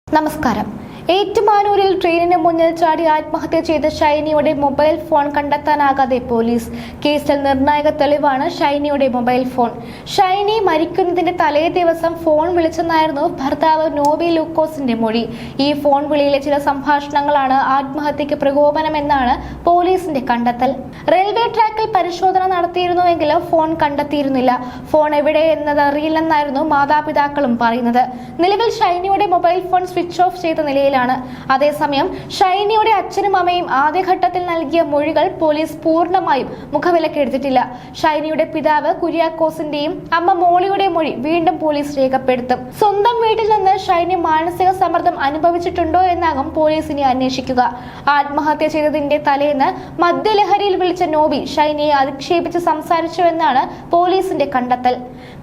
നമസ്കാരം. ഏറ്റുമാനൂരിൽ ട്രെയിനിന് മുന്നിൽ ചാടി ആത്മഹത്യ ചെയ്ത ഷൈനിയുടെ മൊബൈൽ ഫോൺ കണ്ടെത്താനാകാതെ പോലീസ്. കേസിൽ നിർണായക തെളിവാണ് ഷൈനിയുടെ മൊബൈൽ ഫോൺ. ഷൈനി മരിക്കുന്നതിന്റെ തലേ ദിവസം ഫോൺ വിളിച്ചെന്നായിരുന്നു ഭർത്താവ് നോബി ലൂക്കോസിന്റെ മൊഴി. ഈ ഫോൺ വിളിയിലെ ചില സംഭാഷണങ്ങളാണ് ആത്മഹത്യക്ക് പ്രകോപനമെന്നാണ് പോലീസിന്റെ കണ്ടെത്തൽ. റെയിൽവേ ട്രാക്കിൽ പരിശോധന നടത്തിയിരുന്നുവെങ്കിലും ഫോൺ കണ്ടെത്തിയിരുന്നില്ല. ഫോൺ എവിടെ എന്നതറിയില്ലെന്നായിരുന്നു മാതാപിതാക്കളും പറയുന്നത്. നിലവിൽ ഷൈനിയുടെ മൊബൈൽ ഫോൺ സ്വിച്ച് ഓഫ് ചെയ്ത നിലയിലാണ്. അതേസമയം ഷൈനിയുടെ അച്ഛനും അമ്മയും ആദ്യഘട്ടത്തിൽ നൽകിയ മൊഴികൾ പോലീസ് പൂർണ്ണമായും മുഖവിലക്കെടുത്തിട്ടില്ല. ഷൈനിയുടെ പിതാവ് കുര്യാക്കോസിന്റെയും അമ്മ മോളിയുടെ മൊഴി വീണ്ടും പോലീസ് രേഖപ്പെടുത്തും. സ്വന്തം വീട്ടിൽ നിന്ന് ഷൈനി മാനസിക സമ്മർദ്ദം അനുഭവിച്ചിട്ടുണ്ടോ എന്നാകും പോലീസ് ഇനി അന്വേഷിക്കുക. ആത്മഹത്യ ചെയ്തതിന്റെ തലേന്ന് മദ്യലഹരിയിൽ വിളിച്ച നോബി ഷൈനിയെ അധിക്ഷേപിച്ച് സംസാരിച്ചുവെന്നാണ് പോലീസിന്റെ കണ്ടെത്തൽ.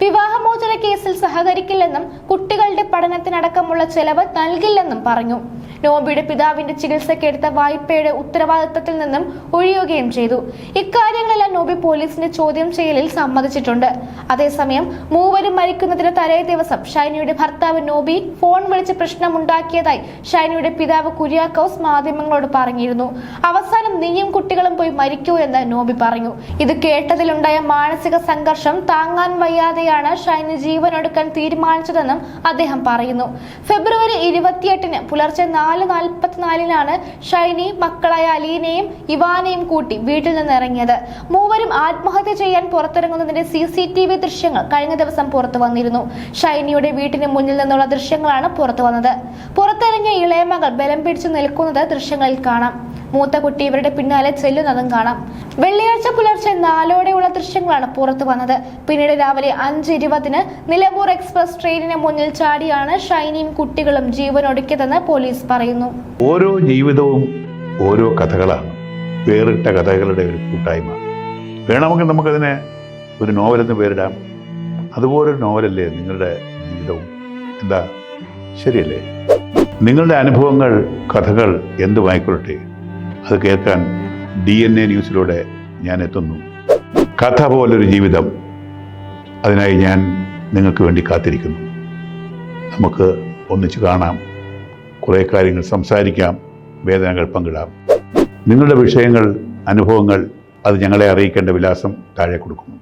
വിവാഹമോചന കേസിൽ സഹകരിക്കില്ലെന്നും കുട്ടികളുടെ പഠനത്തിനടക്കമുള്ള ചെലവ് നൽകില്ലെന്നും പറഞ്ഞു. നോബിയുടെ പിതാവിന്റെ ചികിത്സയ്ക്ക് എടുത്ത വായ്പയുടെ ഉത്തരവാദിത്തത്തിൽ നിന്നും ഒഴിയുകയും ചെയ്തു. ഇക്കാര്യങ്ങളെല്ലാം നോബി പോലീസിന്റെ ചോദ്യം ചെയ്യലിൽ സമ്മതിച്ചിട്ടുണ്ട്. അതേസമയം മൂവരും മരിക്കുന്നതിന് തലേ ദിവസം ഷൈനിയുടെ ഭർത്താവ് നോബി ഫോൺ വിളിച്ച് പ്രശ്നമുണ്ടാക്കിയതായി ഷൈനിയുടെ പിതാവ് കുര്യാക്കോസ് മാധ്യമങ്ങളോട് പറഞ്ഞിരുന്നു. അവസാനം നീയും കുട്ടികളും പോയി മരിക്കൂ എന്ന് നോബി പറഞ്ഞു. ഇത് കേട്ടതിലുണ്ടായ മാനസിക സംഘർഷം താങ്ങാൻ വയ്യാതെയാണ് ഷൈനി ജീവനൊടുക്കാൻ തീരുമാനിച്ചതെന്നും അദ്ദേഹം പറയുന്നു. ഫെബ്രുവരി 28-ന് പുലർച്ചെ 4:44-നാണ് ഷൈനി മക്കളായ അലീനയും ഇവാനെയും കൂട്ടി വീട്ടിൽ നിന്ന് ഇറങ്ങിയത്. മൂവരും ആത്മഹത്യ ചെയ്യാൻ പുറത്തിറങ്ങുന്നതിന്റെ CCTV ദൃശ്യങ്ങൾ കഴിഞ്ഞ ദിവസം പുറത്തു വന്നിരുന്നു. ഷൈനിയുടെ വീട്ടിന് മുന്നിൽ നിന്നുള്ള ദൃശ്യങ്ങളാണ് പുറത്തു വന്നത്. പുറത്തിറങ്ങിയ ഇളയമകൾ ബലം പിടിച്ചു നിൽക്കുന്നത് ദൃശ്യങ്ങളിൽ കാണാം. മൂത്ത കുട്ടി ഇവരുടെ പിന്നാലെ ചെല്ലുന്നതും കാണാം. വെള്ളിയാഴ്ച പുലർച്ചെ 4:00-ഓടെയുള്ള ദൃശ്യങ്ങളാണ് പുറത്തു വന്നത്. പിന്നീട് രാവിലെ 5:20-ന് നിലമ്പൂർ എക്സ്പ്രസ് ട്രെയിനിന് മുന്നിൽ ചാടിയാണ് ഷൈനിയും കുട്ടികളും ജീവനൊടുക്കിയതെന്ന് പോലീസ് പറയുന്നു. ഓരോ ജീവിതവും ഓരോ കഥകളാണ്, വേറിട്ട കഥകളുടെ ഒരു കൂട്ടായ്മ. വേണമെങ്കിൽ നമുക്കതിനെ ഒരു നോവലെന്ന് പേരിടാം. അതുപോലൊരു നോവലല്ലേ നിങ്ങളുടെ ജീവിതവും? എന്താ, ശരിയല്ലേ? നിങ്ങളുടെ അനുഭവങ്ങൾ, കഥകൾ എന്തുമായിക്കൊള്ളട്ടെ, അത് കേൾക്കാൻ DNA ന്യൂസിലൂടെ ഞാൻ എത്തുന്നു. കഥ പോലൊരു ജീവിതം, അതിനായി ഞാൻ നിങ്ങൾക്ക് വേണ്ടി കാത്തിരിക്കുന്നു. നമുക്ക് ഒന്നിച്ച് കാണാം, കുറേ കാര്യങ്ങൾ സംസാരിക്കാം, വേദനകൾ പങ്കിടാം. നിങ്ങളുടെ വിഷയങ്ങൾ, അനുഭവങ്ങൾ അത് ഞങ്ങളെ അറിയിക്കേണ്ട വിലാസം താഴെ കൊടുക്കുന്നു.